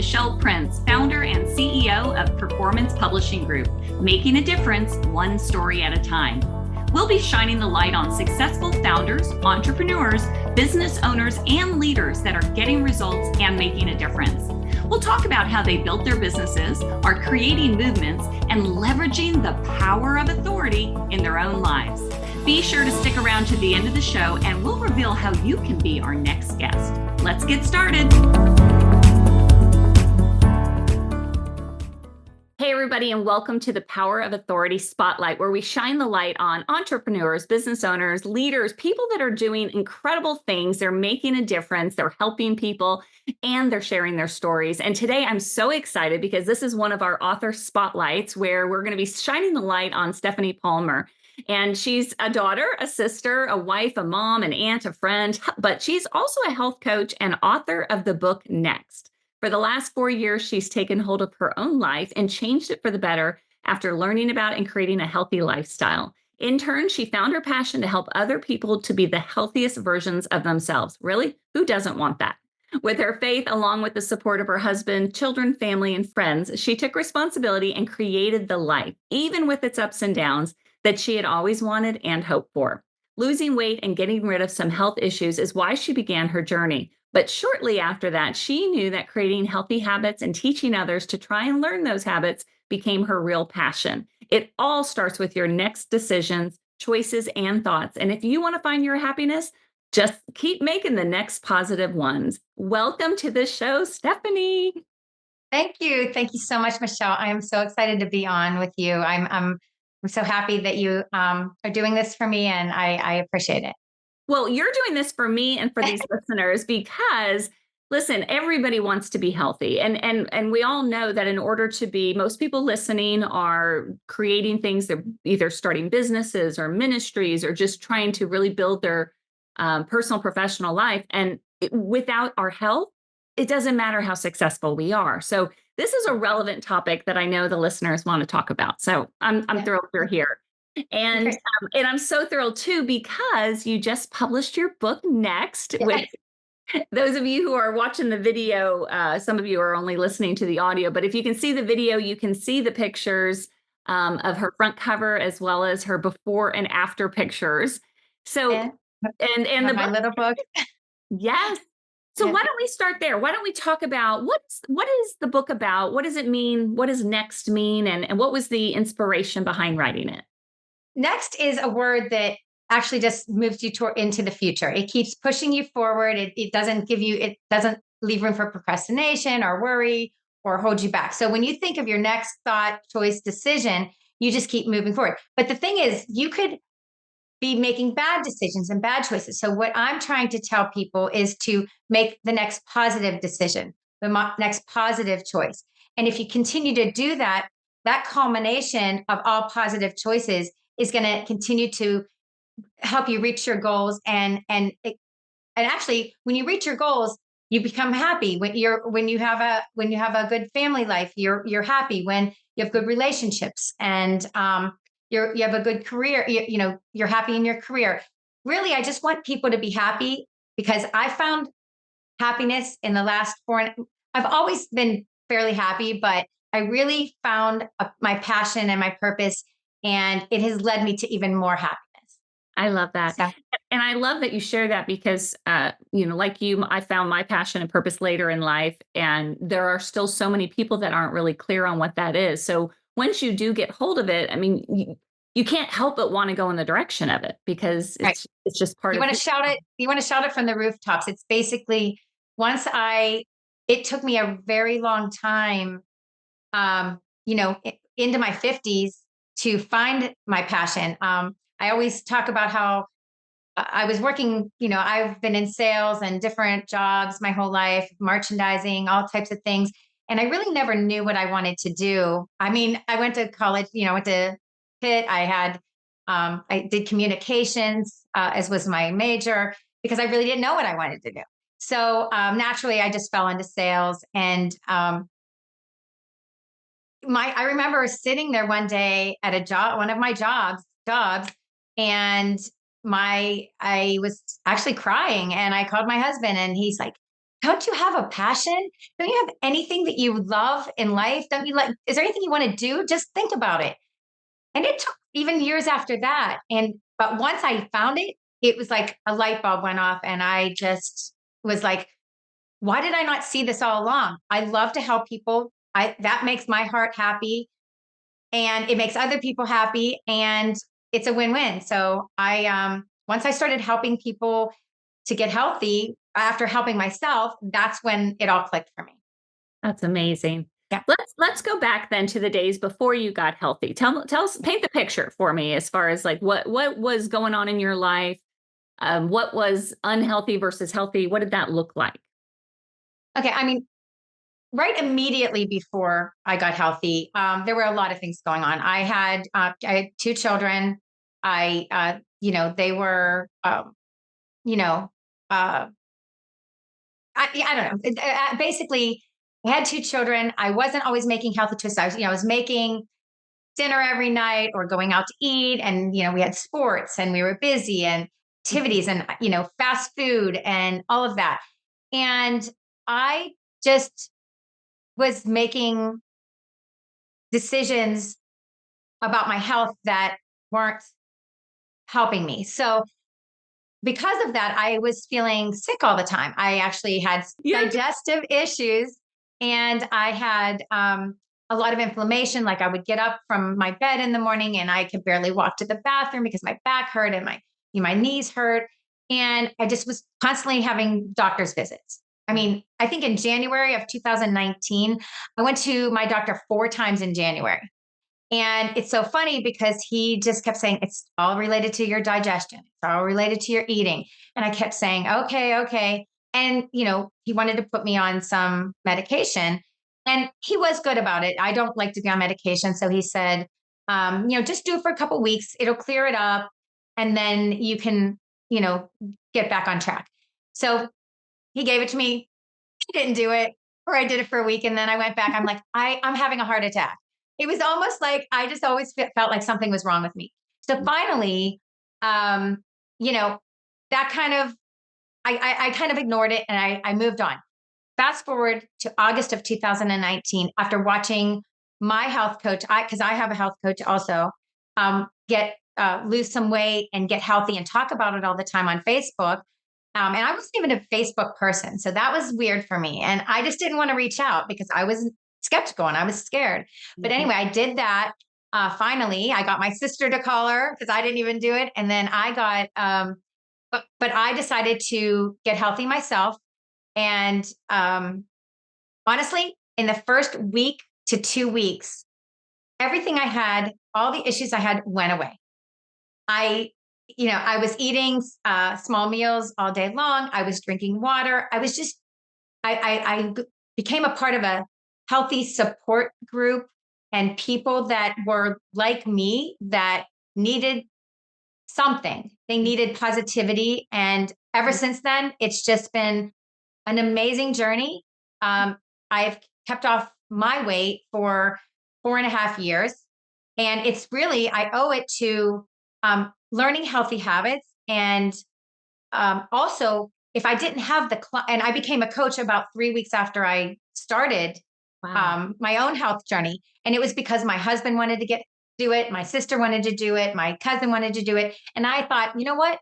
Michelle Prince, founder and CEO of Performance Publishing Group, making a difference one story at a time. We'll be shining the light on successful founders, entrepreneurs, business owners, and leaders that are getting results and making a difference. We'll talk about how they built their businesses, are creating movements, and leveraging the power of authority in their own lives. Be sure to stick around to the end of the show, and we'll reveal how you can be our next guest. Let's get started. Hey, everybody, and welcome to the Power of Authority Spotlight, where we shine the light on entrepreneurs, business owners, leaders, people that are doing incredible things. They're making a difference, they're helping people, and they're sharing their stories. And today I'm so excited because this is one of our author spotlights where we're going to be shining the light on Stephanie Palmer. And she's a daughter, a sister, a wife, a mom, an aunt, a friend, but she's also a health coach and author of the book Next. For the last 4 years, she's taken hold of her own life and changed it for the better after learning about and creating a healthy lifestyle. In turn, she found her passion to help other people to be the healthiest versions of themselves. Really? Who doesn't want that? With her faith, along with the support of her husband, children, family, and friends, she took responsibility and created the life, even with its ups and downs, that she had always wanted and hoped for. Losing weight and getting rid of some health issues is why she began her journey. But shortly after that, she knew that creating healthy habits and teaching others to try and learn those habits became her real passion. It all starts with your next decisions, choices, and thoughts. And if you want to find your happiness, just keep making the next positive ones. Welcome to the show, Stephanie. Thank you. Thank you so much, Michelle. I am so excited to be on with you. I'm so happy that you are doing this for me, and I appreciate it. Well, you're doing this for me and for these listeners because, listen, everybody wants to be healthy. And we all know that in order to be, most people listening are creating things. They're either starting businesses or ministries or just trying to really build their personal, professional life. And without our health, it doesn't matter how successful we are. So this is a relevant topic that I know the listeners want to talk about. So I'm thrilled you're here. And Okay. and I'm so thrilled too because you just published your book Next. With those of you who are watching the video, some of you are only listening to the audio, but if you can see the video, you can see the pictures of her front cover as well as her before and after pictures. So Yeah. and the My book, little book. yes. So Yeah. why don't we start there? Why don't we talk about what is the book about? What does it mean? What does Next mean? And what was the inspiration behind writing it? Next is a word that actually just moves you into the future. It keeps pushing you forward. It doesn't it doesn't leave room for procrastination or worry or hold you back. So when you think of your next thought, choice, decision, you just keep moving forward. But the thing is, you could be making bad decisions and bad choices. So what I'm trying to tell people is to make the next positive decision, the next positive choice. And if you continue to do that, that culmination of all positive choices is going to continue to help you reach your goals. And actually, when you reach your goals, you become happy. When you have a good family life, you're happy. When you have good relationships and you have a good career, you're happy in your career. Really, I just want people to be happy because I found happiness in the last four. I've always been fairly happy, but I really found my passion and my purpose, and it has led me to even more happiness. I love that. So, And I love that you share that because, like you, I found my passion and purpose later in life. And there are still so many people that aren't really clear on what that is. So once you do get hold of it, I mean, you can't help but want to go in the direction of it because right. it's just part You of want who to shout it. You want to shout it from the rooftops. It's basically it took me a very long time, into my 50s to find my passion. I always talk about how I was working, I've been in sales and different jobs my whole life, merchandising, all types of things. And I really never knew what I wanted to do. I mean, I went to college, I went to Pitt. I did communications as was my major because I really didn't know what I wanted to do. So naturally, I just fell into sales. And I remember sitting there one day at a job, one of my jobs, and I was actually crying, and I called my husband, and he's like, don't you have a passion? Don't you have anything that you love in life? Don't you like, is there anything you want to do? Just think about it. And it took even years after that. But once I found it, it was like a light bulb went off. And I just was like, why did I not see this all along? I love to help people. That makes my heart happy and it makes other people happy. And it's a win-win. So once I started helping people to get healthy after helping myself, that's when it all clicked for me. That's amazing. Yeah. Let's go back then to the days before you got healthy. Tell us, paint the picture for me as far as like what was going on in your life. What was unhealthy versus healthy? What did that look like? Okay. I mean, right immediately before I got healthy, there were a lot of things going on. I had two children. They were, you know, uh, I don't know. Basically, I had two children. I wasn't always making healthy choices. I was making dinner every night or going out to eat, and we had sports and we were busy and activities and fast food and all of that. And I just was making decisions about my health that weren't helping me. So because of that, I was feeling sick all the time. I actually had Yeah. digestive issues and I had a lot of inflammation. Like I would get up from my bed in the morning and I could barely walk to the bathroom because my back hurt and my knees hurt. And I just was constantly having doctor's visits. I mean, I think in January of 2019, I went to my doctor 4 times in January. And it's so funny because he just kept saying, it's all related to your digestion. It's all related to your eating. And I kept saying, okay, okay. And, he wanted to put me on some medication. And he was good about it. I don't like to be on medication. So he said, just do it for a couple weeks. It'll clear it up. And then you can, you know, get back on track. So he gave it to me. He didn't do it, or I did it for a week. And then I went back. I'm like, I'm having a heart attack. It was almost like I just always felt like something was wrong with me. So finally, um, you know, that kind of, I kind of ignored it and I moved on. Fast forward to August of 2019, after watching my health coach, because I have a health coach also, get lose some weight and get healthy and talk about it all the time on Facebook. And I wasn't even a Facebook person, so that was weird for me. And I just didn't want to reach out because I was skeptical and I was scared. But Mhm. anyway, I did that. Finally, I got my sister to call her because I didn't even do it, and then I got. But I decided to get healthy myself and honestly, in the first week to 2 weeks, everything I had, all the issues I had went away. I, I was eating small meals all day long. I was drinking water. I was just, I became a part of a healthy support group and people that were like me that needed something. They needed positivity. And ever since then, it's just been an amazing journey. I've kept off my weight for 4.5 years. And it's really, I owe it to learning healthy habits. And also, if I didn't have and I became a coach about 3 weeks after I started Wow. my own health journey. And it was because my husband wanted to do it. My sister wanted to do it. My cousin wanted to do it. And I thought, you know what?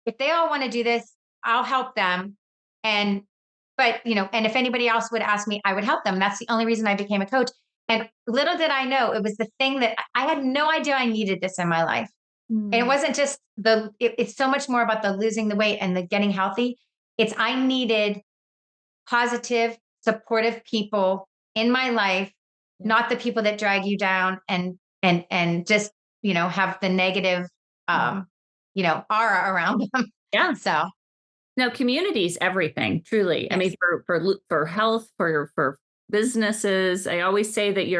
If they all want to do this, I'll help them. And, and if anybody else would ask me, I would help them. That's the only reason I became a coach. And little did I know, it was the thing that I had no idea I needed this in my life. And it Mm. wasn't just it's so much more about the losing the weight and the getting healthy. I needed positive, supportive people in my life, Yeah. not the people that drag you down and just, have the negative, Mm. aura around them. Yeah. So No, community is everything, truly. I mean, yes. for health, for businesses, I always say that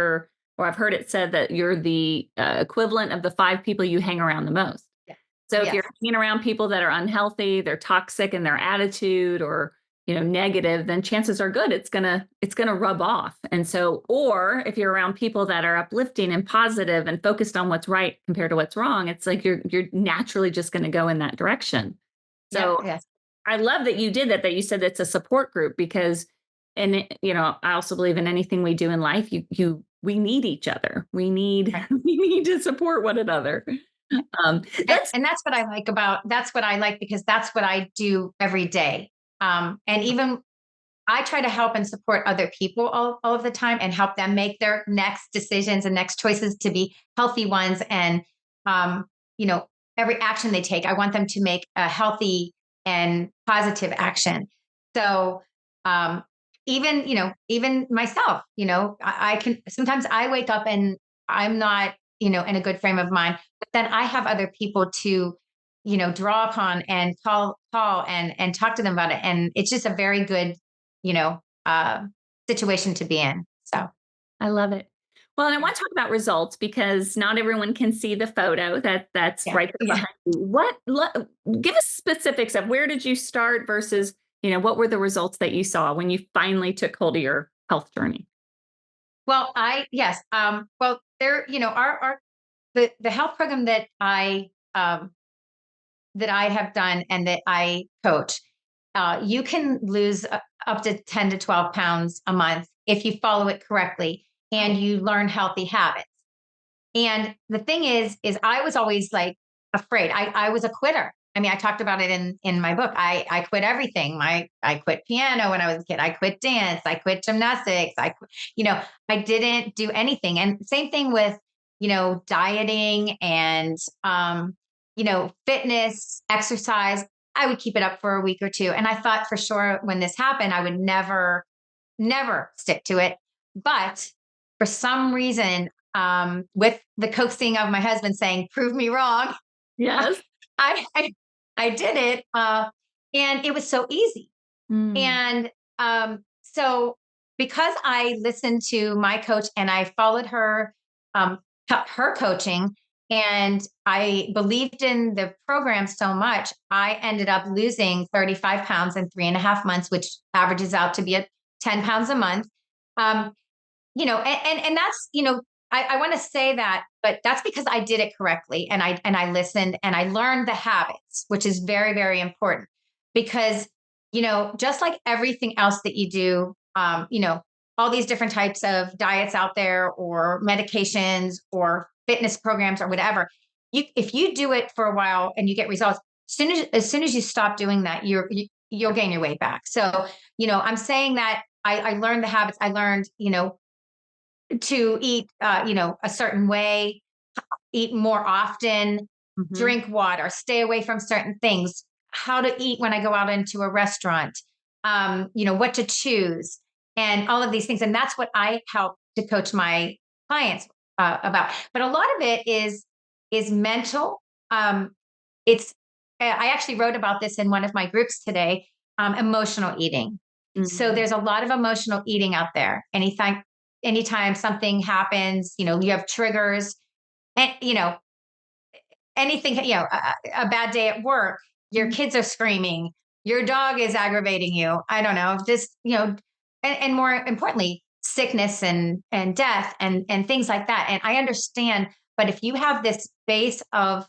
or I've heard it said that you're the equivalent of the 5 people you hang around the most. Yeah. So if you're Yes. hanging around people that are unhealthy, they're toxic in their attitude or negative, then chances are good it's gonna rub off. And so, or if you're around people that are uplifting and positive and focused on what's right compared to what's wrong, it's like you're naturally just going to go in that direction. Yep. So Yes. I love that you did that, that you said it's a support group because, and I also believe in anything we do in life, we need each other. We need, Right. we need to support one another. Um, that's, And that's what I like because that's what I do every day. And even I try to help and support other people all of the time and help them make their next decisions and next choices to be healthy ones. And, um, you know, every action they take, I want them to make a healthy and positive action. So, um, even myself, I can, sometimes I wake up and I'm not, in a good frame of mind, but then I have other people to, draw upon and call and talk to them about it. And it's just a very good, you know, uh, situation to be in. So I love it. Well, and I want to talk about results because not everyone can see the photo that's yeah, right there yeah. behind you. Give us specifics of where did you start versus, what were the results that you saw when you finally took hold of your health journey? Well, yes. Well, there, the health program um, that I have done and that I coach, you can lose up to 10 to 12 pounds a month if you follow it correctly and Oh, you learn healthy habits. And the thing is I was always like afraid. I was a quitter. I mean, I talked about it in my book. I quit everything. I quit piano when I was a kid. I quit dance. I quit gymnastics. I didn't do anything. And same thing with, dieting and fitness, exercise. I would keep it up for a week or two. And I thought for sure when this happened, I would never stick to it. But for some reason, with the coaxing of my husband saying, "Prove me wrong," yes. I I, I did it, and it was so easy. Mm, And so because I listened to my coach and I followed um, her coaching, and I believed in the program so much, I ended up losing 35 pounds in 3.5 months, which averages out to be at 10 pounds a month. Um, and that's, I want to say that, but that's because I did it correctly and I listened and I learned the habits, which is very, very important because, just like everything else that you do, all these different types of diets out there or medications or fitness programs or whatever, if you do it for a while and you get results, as soon as you stop doing that, you'll gain your weight back. So, I'm saying that I learned the habits. I learned, to eat, a certain way, eat more often, mhm. drink water, stay away from certain things, how to eat when I go out into a restaurant, what to choose, and all of these things. And that's what I help to coach my clients about. But a lot of it is mental. It's I actually wrote about this in one of my groups today. Emotional eating. So Mm. there's a lot of emotional eating out there. Anytime something happens, you have triggers, and anything, a bad day at work, your Mm. kids are screaming, your dog is aggravating you. I don't know, just, and more importantly, sickness and death and things like that. And I understand, but if you have this base of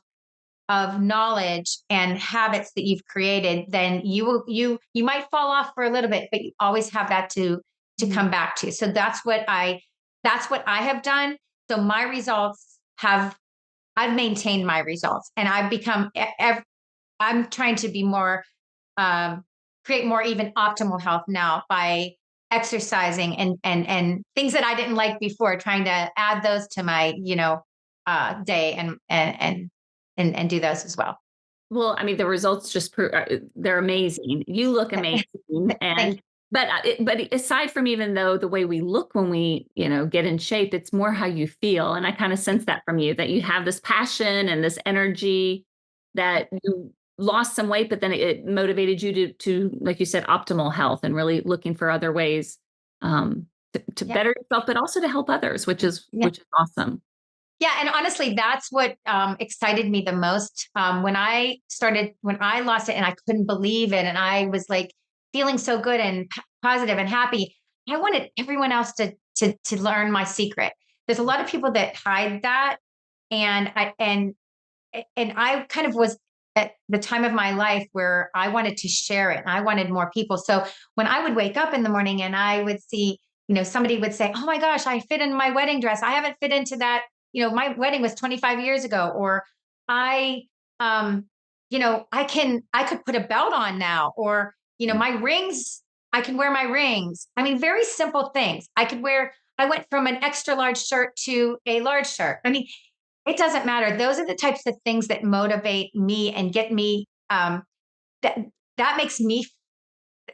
knowledge and habits that you've created, then you might fall off for a little bit, but you always have that to Mm. come back to. So that's what I have done. So my results have I've maintained my results and I've become I'm trying to be more um, create more even optimal health now by exercising and things that I didn't like before, trying to add those to my day and do those as well. Well, I mean, the results they're amazing. You look amazing, Thank and you. but aside from even though the way we look when we get in shape, it's more how you feel, and I kind of sense that from you that you have this passion and this energy that you lost some weight, but then it motivated you to like you said, optimal health and really looking for other ways to Yeah. better yourself, but also to help others, which is Yeah. which is awesome. Yeah, and honestly, that's what excited me the most when I lost it, and I couldn't believe it, and I was like feeling so good and positive and happy. I wanted everyone else to learn my secret. There's a lot of people that hide that, and I kind of was. at the time of my life where I wanted to share it and I wanted more people. So when I would wake up in the morning and I would see, somebody would say, "Oh my gosh, I fit in my wedding dress. I haven't fit into that. My wedding was 25 years ago." Or I, um, I could put a belt on now. Or, my rings, I can wear my rings. I mean, very simple things. I went from an extra large shirt to a large shirt. I mean, it doesn't matter. Those are the types of things that motivate me and get me. That that makes me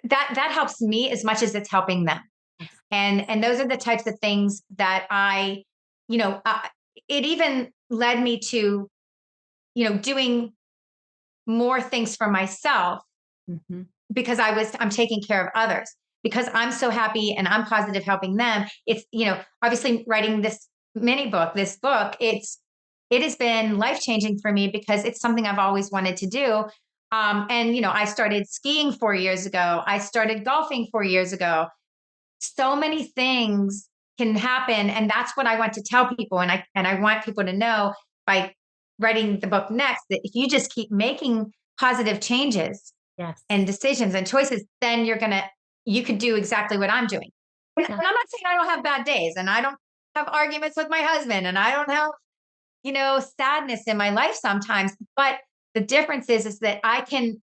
that helps me as much as it's helping them. Yes. And those are the types of things that you know, uh, it even led me to doing more things for myself Mhm. because I'm taking care of others because I'm so happy and I'm positive helping them. It's, obviously writing this book, it has been life-changing for me because it's something I've always wanted to do. And I started skiing 4 years ago. I started golfing 4 years ago. So many things can happen, and that's what I want to tell people. And I want people to know by writing the book next that if you just keep making positive changes Yes. and decisions and choices, then you could do exactly what I'm doing. And Yeah. I'm not saying I don't have bad days and I don't have arguments with my husband and I don't have, sadness in my life sometimes. But the difference is that I can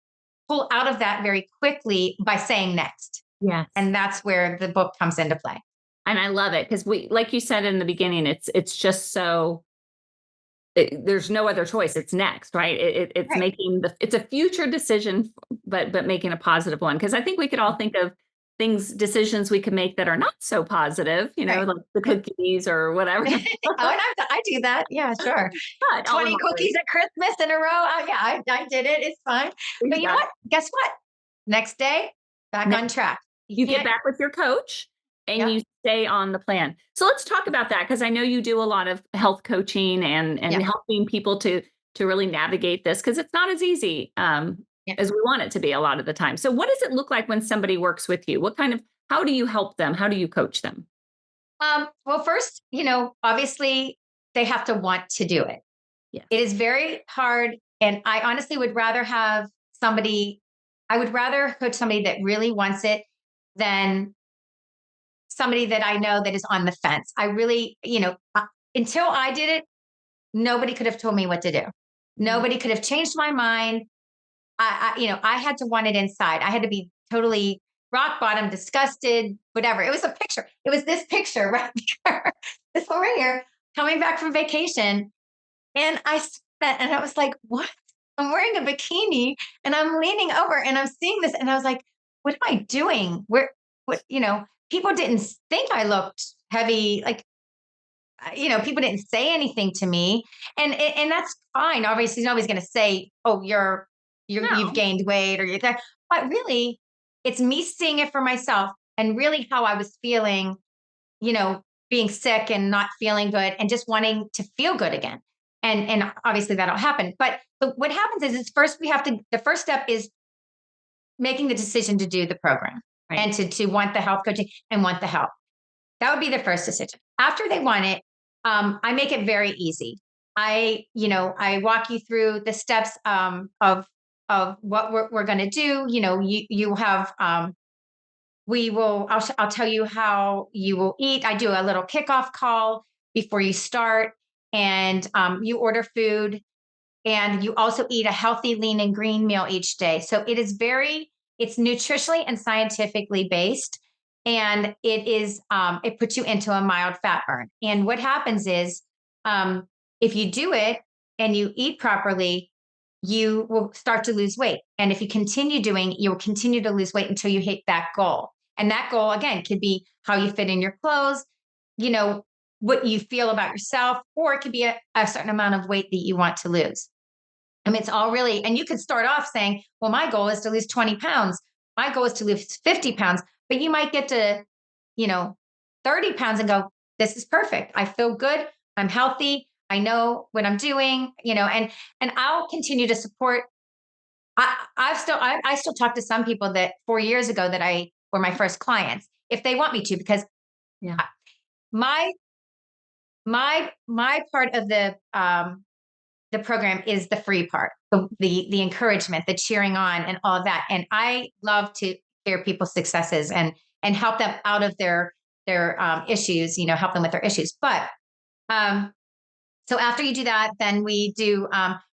pull out of that very quickly by saying next. Yes. And that's where the book comes into play. And I love it because like you said in the beginning, it's just so there's no other choice. It's next, right? It's Right. making it's a future decision, but making a positive one. Because I think we could all think of decisions we could make that are not so positive, Right. like the Yeah. cookies or whatever. Oh, and I do that. Yeah, sure. But all in 20 moderation. cookies at Christmas in a row. Oh, yeah, I did it. It's fine. But you know Yeah. what? Guess what? Next day, back on track. You You get can't, back with your coach and yep, you stay on the plan. So let's talk about that because I know you do a lot of health coaching and yep, helping people to really navigate this because it's not as easy yep. as we want it to be a lot of the time. So what does it look like when somebody works with you? How do you help them? How do you coach them? Well, first, obviously they have to want to do it. It Yes. is very hard. And I honestly would rather have somebody, I would rather coach somebody that really wants it than somebody that I know that is on the fence. I really, until I did it, nobody could have told me what to do. Yeah. Nobody could have changed my mind. I had to want it inside. I had to be totally rock bottom, disgusted, whatever. It was a picture. It was this picture right here, this one right here, coming back from vacation. And I spent, and I was like, what? I'm wearing a bikini and I'm leaning over and I'm seeing this. And I was like, what am I doing? People didn't think I looked heavy. Like, people didn't say anything to me, and that's fine. Obviously, nobody's going to say, "Oh, you've No. gained weight," or you're that. But really, it's me seeing it for myself, and really how I was feeling. You know, being sick and not feeling good, and just wanting to feel good again. And obviously that'll happen. But what happens is first we have to. The first step is making the decision to do the program Right. and to want the health coaching and want the help. That would be the first decision. After they want it, I make it very easy. I walk you through the steps of what we're going to do. You have I'll tell you how you will eat. I do a little kickoff call before you start, and you order food, and you also eat a healthy, lean, and green meal each day. So it's nutritionally and scientifically based. And it puts you into a mild fat burn. And what happens is, if you do it and you eat properly, you will start to lose weight. And if you continue doing, you'll continue to lose weight until you hit that goal. And that goal, again, could be how you fit in your clothes, you know, what you feel about yourself, or it could be a certain amount of weight that you want to lose. I mean, it's all really, and you could start off saying, well, my goal is to lose 20 pounds. My goal is to lose 50 pounds, but you might get to, you know, 30 pounds and go, this is perfect. I feel good. I'm healthy. I know what I'm doing, and I'll continue to support. I still talk to some people that 4 years ago that I were my first clients if they want me to, because Yeah. my part of the the program is the free part, the encouragement, the cheering on, and all of that. And I love to hear people's successes and help them out of their issues. Help them with their issues. But um, so after you do that, then we do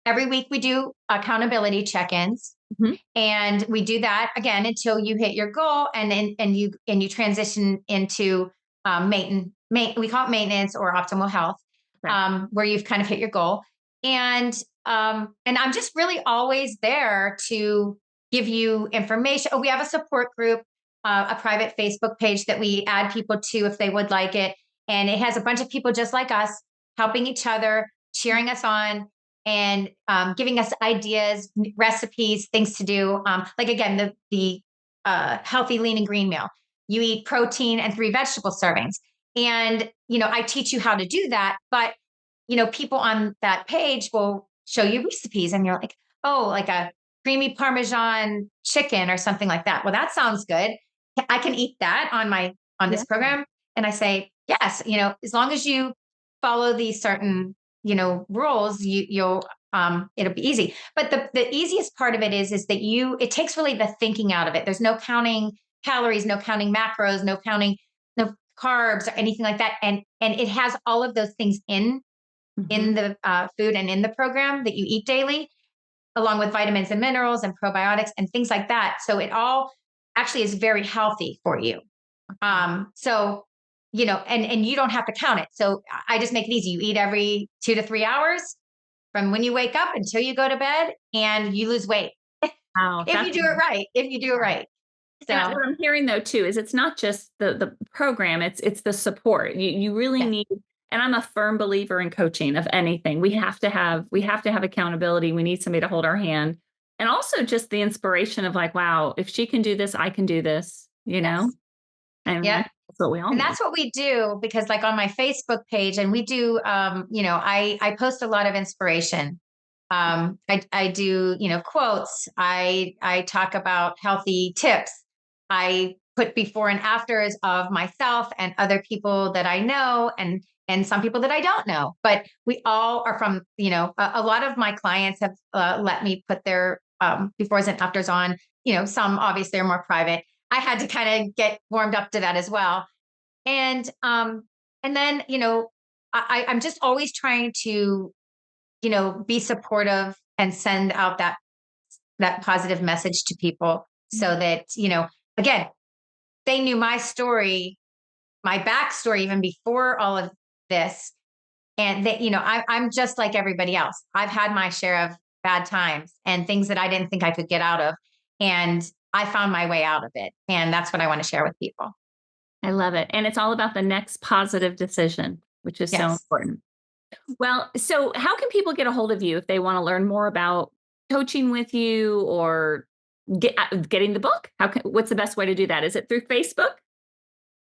every week we do accountability check-ins, Mhm. and we do that again until you hit your goal, and you transition into maintenance. We call it maintenance or optimal health, Okay. where you've kind of hit your goal, and I'm just really always there to give you information. Oh, we have a support group, a private Facebook page that we add people to if they would like it, and it has a bunch of people just like us helping each other, cheering us on, and giving us ideas, recipes, things to do. Like again, the healthy, lean, and green meal. You eat protein and 3 vegetable servings, and I teach you how to do that. But people on that page will show you recipes, and you're like, oh, like a creamy Parmesan chicken or something like that. Well, that sounds good. I can eat that on Yeah. this program, and I say yes. As long as you follow these certain rules, it'll be easy. But the easiest part of it is that it takes really the thinking out of it. There's no counting calories, no counting macros, no carbs or anything like that, and it has all of those things Mhm. in the food and in the program that you eat daily, along with vitamins and minerals and probiotics and things like that. So it all actually is very healthy for you. So, and you don't have to count it. So I just make it easy. You eat every 2 to 3 hours from when you wake up until you go to bed, and you lose weight Wow, if that's you do it right. If you do it right. and So what I'm hearing though too is it's not just the program, it's the support. You really yes, need, and I'm a firm believer in coaching of anything. We have to have accountability. We need somebody to hold our hand. And also just the inspiration of like, wow, if she can do this, I can do this, you know? yes, And yep. that's what we all And need. that's what we do, because like on my Facebook page, and we do I post a lot of inspiration. I do, quotes. I talk about healthy tips. I put before and afters of myself and other people that I know, and some people that I don't know. But we all are from, a lot of my clients have let me put their befores and afters on. Some obviously are more private. I had to kind of get warmed up to that as well. And then I'm just always trying to be supportive and send out that positive message to people, so that again, they knew my story, my backstory, even before all of this, and that I'm just like everybody else. I've had my share of bad times and things that I didn't think I could get out of, and I found my way out of it, and that's what I want to share with people. I love it. And it's all about the next positive decision, which is so Yes. important. Well, so how can people get a hold of you if they want to learn more about coaching with you or getting the book? What's the best way to do that? Is it through Facebook?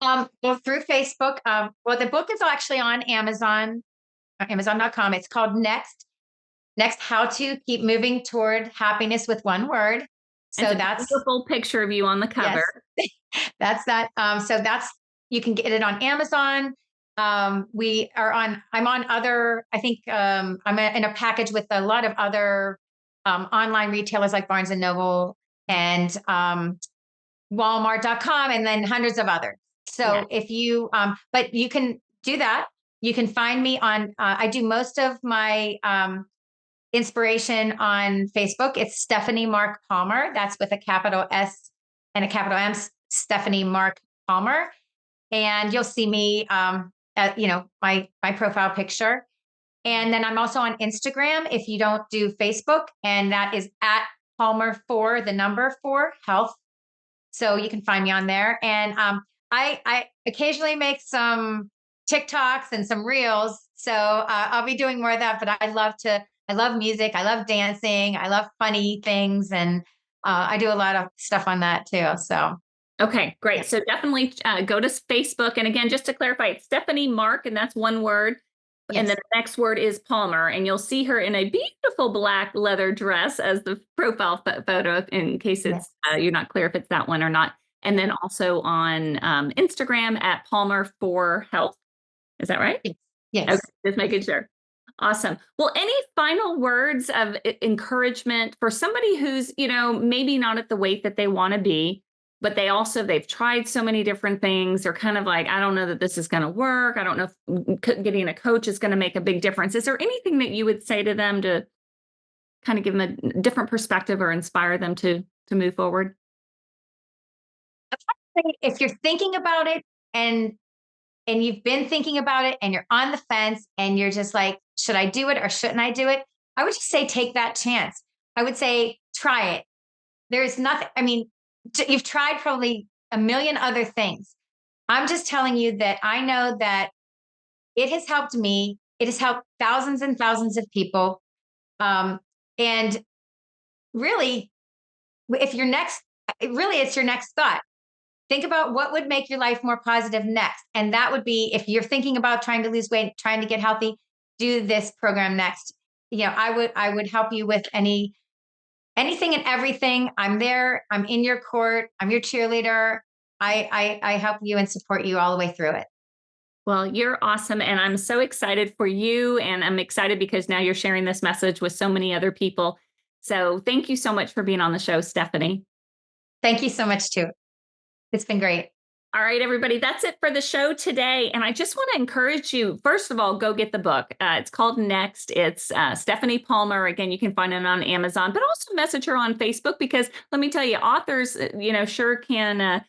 Well, through Facebook. Well, the book is actually on Amazon, Amazon.com. It's called Next, How to Keep Moving Toward Happiness with One Word. And So it's a that's, beautiful picture of you on the cover. yes, that's that. So that's, you can get it on Amazon. I'm on other, I think, I'm in a package with a lot of other online retailers like Barnes and Noble and Walmart.com, and then hundreds of others. Yeah. So but you can do that. You can find me I do most of my inspiration on Facebook. It's Stephanie Mark Palmer. That's with a capital S and a capital M, Stephanie Mark Palmer. And you'll see me, my profile picture. And then I'm also on Instagram if you don't do Facebook, and that is at Palmer 4, the number 4 health. So you can find me on there. And I occasionally make some TikToks and some reels. So I'll be doing more of that. But I love music. I love dancing. I love funny things. And I do a lot of stuff on that too. So Okay, yeah. great. So definitely go to Facebook. And again, just to clarify, it's Stephanie Mark, and that's one word. And then Yes. the next word is Palmer. And you'll see her in a beautiful black leather dress as the profile photo, in case Yes. you're not clear if it's that one or not. And then also on Instagram at Palmer 4 Health. Is that right? Yes. Okay, Yes. just making sure. Awesome. Well, any final words of encouragement for somebody who's, maybe not at the weight that they want to be, but they've tried so many different things. They're kind of like, I don't know that this is going to work. I don't know if getting a coach is going to make a big difference. Is there anything that you would say to them to kind of give them a different perspective or inspire them to move forward? If you're thinking about it and you've been thinking about it and you're on the fence and you're just like, should I do it or shouldn't I do it? I would just say take that chance. I would say try it. There's nothing, I mean, you've tried probably a million other things. I'm just telling you that I know that it has helped me. It has helped thousands and thousands of people. And really, if your next, really, it's your next thought. Think about what would make your life more positive next. And that would be if you're thinking about trying to lose weight, trying to get healthy, do this program next. I would help you with anything and everything. I'm there. I'm in your court. I'm your cheerleader. I help you and support you all the way through it. Well, you're awesome. And I'm so excited for you. And I'm excited because now you're sharing this message with so many other people. So thank you so much for being on the show, Stephanie. Thank you so much too. It's been great. All right, everybody, that's it for the show today. And I just want to encourage you, first of all, go get the book. It's called Next. It's Stephanie Palmer. Again, you can find it on Amazon, but also message her on Facebook because let me tell you, authors, sure can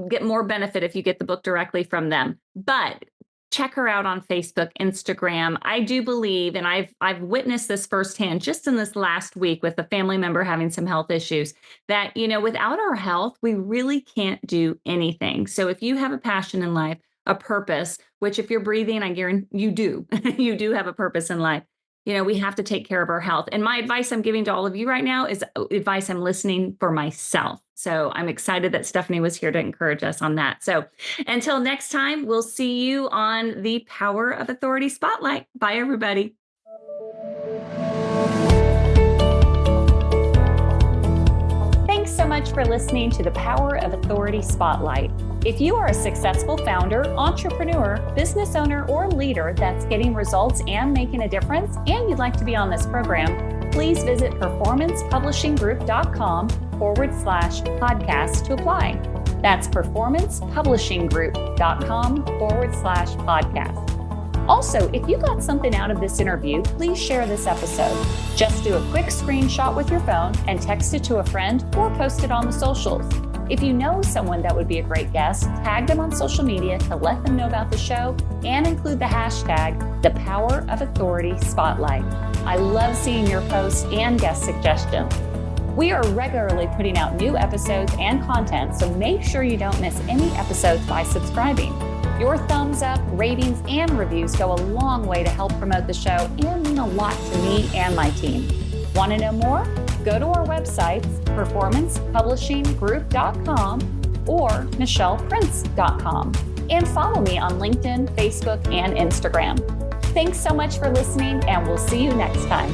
get more benefit if you get the book directly from them. But check her out on Facebook, Instagram. I do believe, and I've witnessed this firsthand just in this last week with a family member having some health issues, that, without our health, we really can't do anything. So if you have a passion in life, a purpose, which if you're breathing, I guarantee you do, you do have a purpose in life. We have to take care of our health. And my advice I'm giving to all of you right now is advice I'm listening for myself. So I'm excited that Stephanie was here to encourage us on that. So until next time, we'll see you on the Power of Authority Spotlight. Bye, everybody. Thanks so much for listening to the Power of Authority Spotlight. If you are a successful founder, entrepreneur, business owner, or leader that's getting results and making a difference, and you'd like to be on this program, please visit performancepublishinggroup.com/podcast to apply. That's performancepublishinggroup.com/podcast. Also, if you got something out of this interview, please share this episode. Just do a quick screenshot with your phone and text it to a friend or post it on the socials. If you know someone that would be a great guest, tag them on social media to let them know about the show and include the hashtag #ThePowerOfAuthoritySpotlight. I love seeing your posts and guest suggestions. We are regularly putting out new episodes and content, so make sure you don't miss any episodes by subscribing. Your thumbs up, ratings, and reviews go a long way to help promote the show and mean a lot to me and my team. Want to know more? Go to our websites, performancepublishinggroup.com or michelleprince.com, and follow me on LinkedIn, Facebook, and Instagram. Thanks so much for listening, and we'll see you next time.